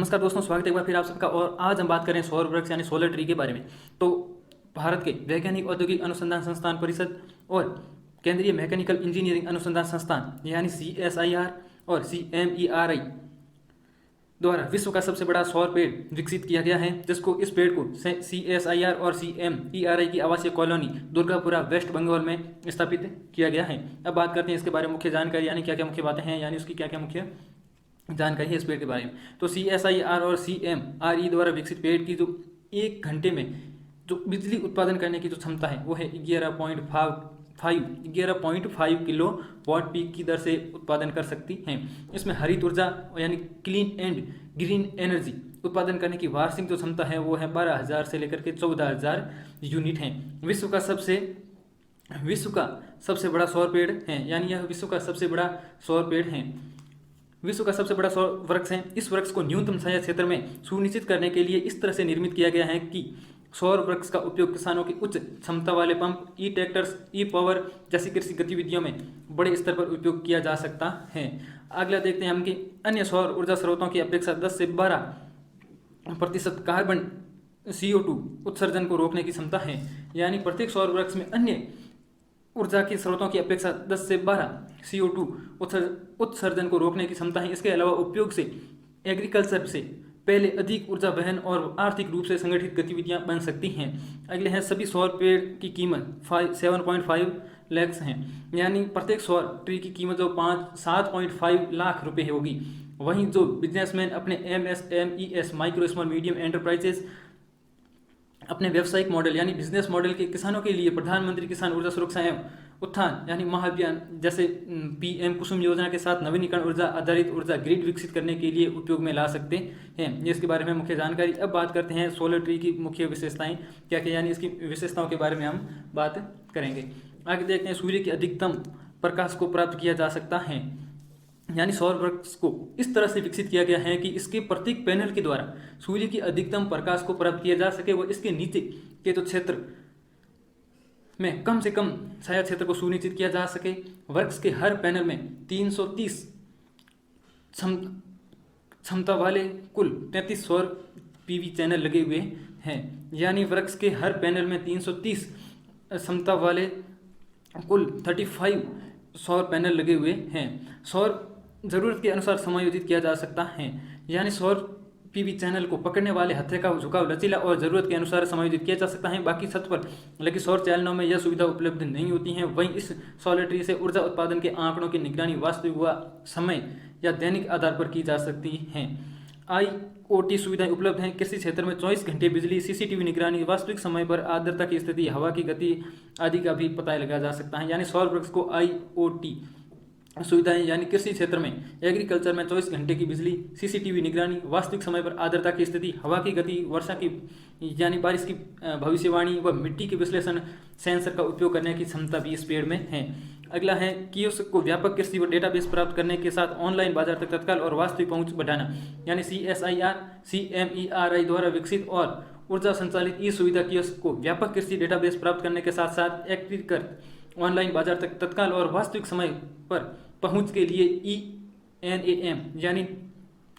नमस्कार दोस्तों, स्वागत है एक बार फिर आप सबका। और आज हम बात करें सौर वृक्ष यानी सोलर ट्री के बारे में। तो भारत के वैज्ञानिक औद्योगिक अनुसंधान संस्थान परिषद और केंद्रीय मैकेनिकल इंजीनियरिंग अनुसंधान संस्थान यानी CSIR और CMERI द्वारा विश्व का सबसे बड़ा सौर पेड़ विकसित किया गया है, जिसको इस पेड़ को CSIR और CMERI की आवासीय कॉलोनी दुर्गापुरा वेस्ट बंगाल में स्थापित किया गया है। अब बात करते हैं इसके बारे में मुख्य जानकारी, यानी क्या क्या मुख्य बातें हैं, यानी उसकी क्या क्या मुख्य जानकारी है इस पेड़ के बारे में। तो CSIR और CMRE द्वारा विकसित पेड़ की जो 1 घंटे में जो बिजली उत्पादन करने की जो क्षमता है वो है 11.5 किलो वाट पीक की दर से उत्पादन कर सकती हैं। इसमें हरित ऊर्जा यानी क्लीन एंड ग्रीन एनर्जी उत्पादन करने की वार्षिक जो क्षमता है वो है 12,000 से लेकर के 14,000 यूनिट है। विश्व का सबसे बड़ा सौर पेड़ है, यानी यह विश्व का सबसे बड़ा सौर पेड़ है, विश्व का सबसे बड़ा सौर वृक्ष है। इस वृक्ष को न्यूनतम छाया क्षेत्र में सुनिश्चित करने के लिए इस तरह से निर्मित किया गया है कि सौर वृक्ष का उपयोग किसानों के उच्च क्षमता वाले पंप, ई ट्रैक्टर्स, ई पावर जैसी कृषि गतिविधियों में बड़े स्तर पर उपयोग किया जा सकता है। अगला देखते हैं हम कि अन्य सौर ऊर्जा स्रोतों की अपेक्षा 10 से 12% कार्बन CO2 उत्सर्जन को रोकने की क्षमता है। यानी प्रत्येक सौर वृक्ष में अन्य ऊर्जा के स्रोतों की अपेक्षा 10 से 12 CO2 उत्सर्जन को रोकने की क्षमता है। इसके अलावा उपयोग से एग्रीकल्चर से पहले अधिक ऊर्जा वहन और आर्थिक रूप से संगठित गतिविधियां बन सकती हैं। अगले हैं सभी सौर पेड़ की कीमत 7.5 लाख हैं, यानी प्रत्येक सौर ट्री की कीमत जो 7.5 लाख रुपए होगी। वहीं जो बिजनेसमैन अपने MSMEs micro small medium enterprises अपने व्यावसायिक मॉडल यानी बिजनेस मॉडल के किसानों के लिए प्रधानमंत्री किसान ऊर्जा सुरक्षा एवं उत्थान यानी महाअभियान जैसे PM कुसुम योजना के साथ नवीनीकरण ऊर्जा आधारित ऊर्जा ग्रिड विकसित करने के लिए उपयोग में ला सकते हैं। ये इसके बारे में मुख्य जानकारी। अब बात करते हैं सोलर ट्री की मुख्य विशेषताएं क्या क्या, यानी इसकी विशेषताओं के बारे में हम बात करेंगे। आगे देखते हैं सूर्य के अधिकतम प्रकाश को प्राप्त किया जा सकता है, यानी सौर वृक्ष को इस तरह से विकसित किया गया है कि इसके प्रत्येक पैनल के द्वारा सूर्य की अधिकतम प्रकाश को प्राप्त किया जा सके व इसके नीचे के तो क्षेत्र में कम से कम छाया क्षेत्र को सुनिश्चित किया जा सके। वृक्ष के हर पैनल में 330 क्षमता वाले कुल 33 सौर PV चैनल लगे हुए हैं, यानी वृक्ष के हर पैनल में 330 क्षमता वाले कुल 35 सौर पैनल लगे हुए हैं। सौर जरूरत के अनुसार समायोजित किया जा सकता है, यानी सौर PV चैनल को पकड़ने वाले हत्थे का झुकाव लचीला और जरूरत के अनुसार समायोजित किया जा सकता है। बाकी छत पर लगे सौर चैनलों में यह सुविधा उपलब्ध नहीं होती है। वहीं इस सोलर ट्री से ऊर्जा उत्पादन के आंकड़ों की निगरानी वास्तविक व समय या दैनिक आधार पर की जा सकती है। IoT सुविधाएं उपलब्ध हैं। कृषि क्षेत्र में 24 घंटे बिजली, CCTV निगरानी, वास्तविक समय पर आर्द्रता की स्थिति, हवा की गति आदि का भी पता लगाया जा सकता है। यानी सौर वृक्ष को IoT सुविधाएं यानी कृषि क्षेत्र में एग्रीकल्चर में 24 घंटे की बिजली, CCTV निगरानी, वास्तविक समय पर आर्द्रता की स्थिति, हवा की गति, वर्षा की यानी बारिश की भविष्यवाणी व मिट्टी के विश्लेषण सेंसर का उपयोग करने की क्षमता भी इस पेड़ में है। अगला है कियोस्क को व्यापक कृषि व डेटाबेस प्राप्त करने के साथ ऑनलाइन बाजार तक तत्काल और वास्तविक पहुंच बढ़ाना, यानी CSIR CMERI द्वारा विकसित और ऊर्जा संचालित ई सुविधा कियोस्क को व्यापक कृषि डेटाबेस प्राप्त करने के साथ साथ एकीकृत ऑनलाइन बाजार तक तत्काल और वास्तविक समय पर पहुंच के लिए ENAM यानी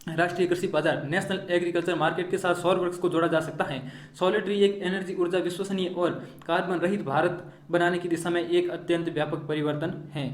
राष्ट्रीय कृषि बाजार नेशनल एग्रीकल्चर मार्केट के साथ सौर वृक्ष को जोड़ा जा सकता है। सोलर ट्री एक एनर्जी ऊर्जा विश्वसनीय और कार्बन रहित भारत बनाने की दिशा में एक अत्यंत व्यापक परिवर्तन है।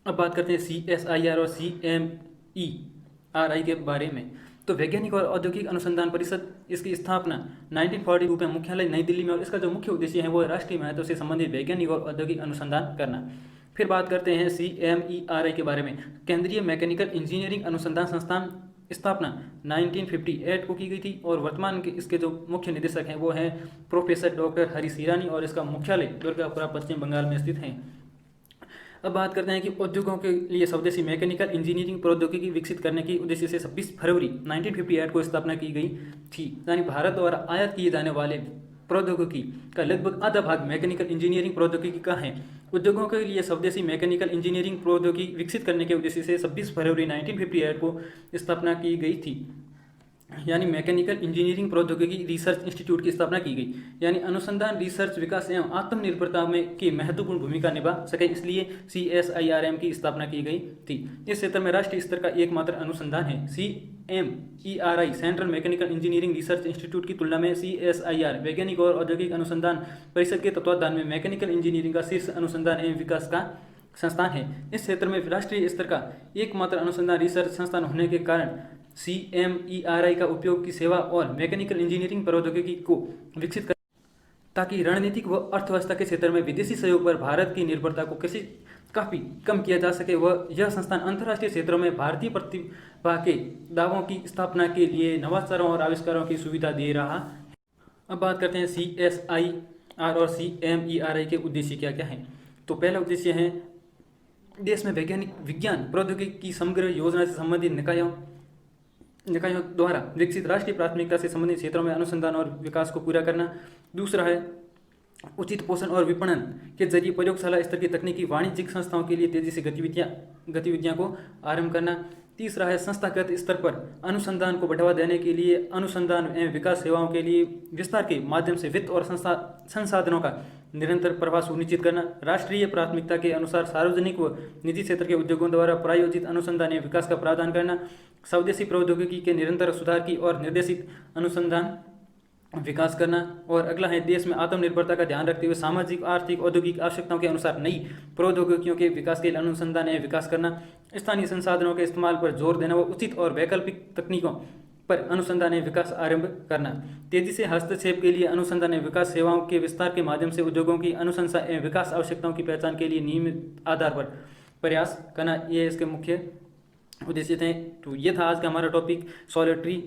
अब बात करते हैं CSIR और CMERI के बारे में। तो वैज्ञानिक और औद्योगिक अनुसंधान परिषद, इसकी स्थापना 1942 में मुख्यालय नई दिल्ली में, और इसका जो मुख्य उद्देश्य है वो राष्ट्रीय महत्व से संबंधित वैज्ञानिक और औद्योगिक अनुसंधान करना। फिर बात करते हैं CMERI के बारे में। केंद्रीय मैकेनिकल इंजीनियरिंग अनुसंधान संस्थान स्थापना 1958 को की गई थी और वर्तमान के इसके जो मुख्य निदेशक हैं वो हैं प्रोफेसर डॉक्टर हरीश हीरानी, और इसका मुख्यालय दुर्गापुरा पश्चिम बंगाल में स्थित है। अब बात करते हैं कि उद्योगों के लिए स्वदेशी मैकेनिकल इंजीनियरिंग प्रौद्योगिकी विकसित करने की उद्देश्य से 26 फरवरी 1958 को स्थापना की गई थी। यानी भारत द्वारा आयात किए जाने वाले प्रौद्योगिकी का लगभग आधा भाग मैकेनिकल इंजीनियरिंग प्रौद्योगिकी का है। उद्योगों के लिए स्वदेशी मैकेनिकल इंजीनियरिंग प्रौद्योगिकी विकसित करने के उद्देश्य से 26 फरवरी 1958 को स्थापना की गई थी। यानी मैकेनिकल इंजीनियरिंग प्रौद्योगिकी रिसर्च इंस्टीट्यूट की स्थापना की गई, यानी अनुसंधान, रिसर्च, विकास एवं आत्मनिर्भरता में की महत्वपूर्ण भूमिका निभा सके, इसलिए CSIRM की स्थापना की गई थी। इस क्षेत्र में राष्ट्रीय स्तर का एकमात्र अनुसंधान है। CMERI central mechanical engineering research institute की तुलना में CSIR वैज्ञानिक और औद्योगिक अनुसंधान परिषद के तत्वाधान में मैकेनिकल इंजीनियरिंग का शीर्ष अनुसंधान एवं विकास का संस्थान है। इस क्षेत्र में राष्ट्रीय स्तर का एकमात्र अनुसंधान रिसर्च संस्थान होने के कारण CMERI का उपयोग की सेवा और मैकेनिकल इंजीनियरिंग प्रौद्योगिकी को विकसित कर ताकि रणनीतिक व अर्थव्यवस्था के क्षेत्र में विदेशी सहयोग पर भारत की निर्भरता को कैसे काफ़ी कम किया जा सके वह यह संस्थान अंतर्राष्ट्रीय क्षेत्रों में भारतीय प्रतिभा के दावों की स्थापना के लिए नवाचारों और आविष्कारों की सुविधा दे रहा है। अब बात करते हैं CSIR और CMERI के उद्देश्य क्या क्या हैं। तो पहला उद्देश्य है देश में वैज्ञानिक विज्ञान प्रौद्योगिकी की समग्र योजना से संबंधित निकायों द्वारा विकसित राष्ट्रीय प्राथमिकता से संबंधित क्षेत्रों में अनुसंधान और विकास को पूरा करना। दूसरा है उचित पोषण और विपणन के जरिए प्रयोगशाला स्तर की तकनीकी वाणिज्यिक संस्थाओं के लिए तेजी से गतिविधियां को आरंभ करना। तीसरा है संस्थागत स्तर पर अनुसंधान को बढ़ावा देने के लिए अनुसंधान एवं विकास सेवाओं के लिए विस्तार के माध्यम से वित्त और संसाधनों का निरंतर प्रवाह सुनिश्चित करना। राष्ट्रीय प्राथमिकता के अनुसार सार्वजनिक व निजी क्षेत्र के उद्योगों द्वारा प्रायोजित अनुसंधान एवं विकास का प्रावधान करना। स्वदेशी प्रौद्योगिकी के निरंतर सुधार की और निर्देशित अनुसंधान विकास करना। और अगला है देश में आत्मनिर्भरता का ध्यान रखते हुए सामाजिक आर्थिक औद्योगिक आवश्यकताओं के अनुसार नई प्रौद्योगिकियों के विकास के लिए अनुसंधान एवं विकास करना। स्थानीय संसाधनों के इस्तेमाल पर जोर देना व उचित और वैकल्पिक तकनीकों पर अनुसंधान एवं विकास आरंभ करना। तेजी से हस्तक्षेप के लिए अनुसंधान एवं विकास सेवाओं के विस्तार के माध्यम से उद्योगों की अनुसंधान एवं विकास आवश्यकताओं की पहचान के लिए नियमित आधार पर प्रयास करना। ये इसके मुख्य उद्देश्य थे। तो ये था आज का हमारा टॉपिक सॉलिड ट्री।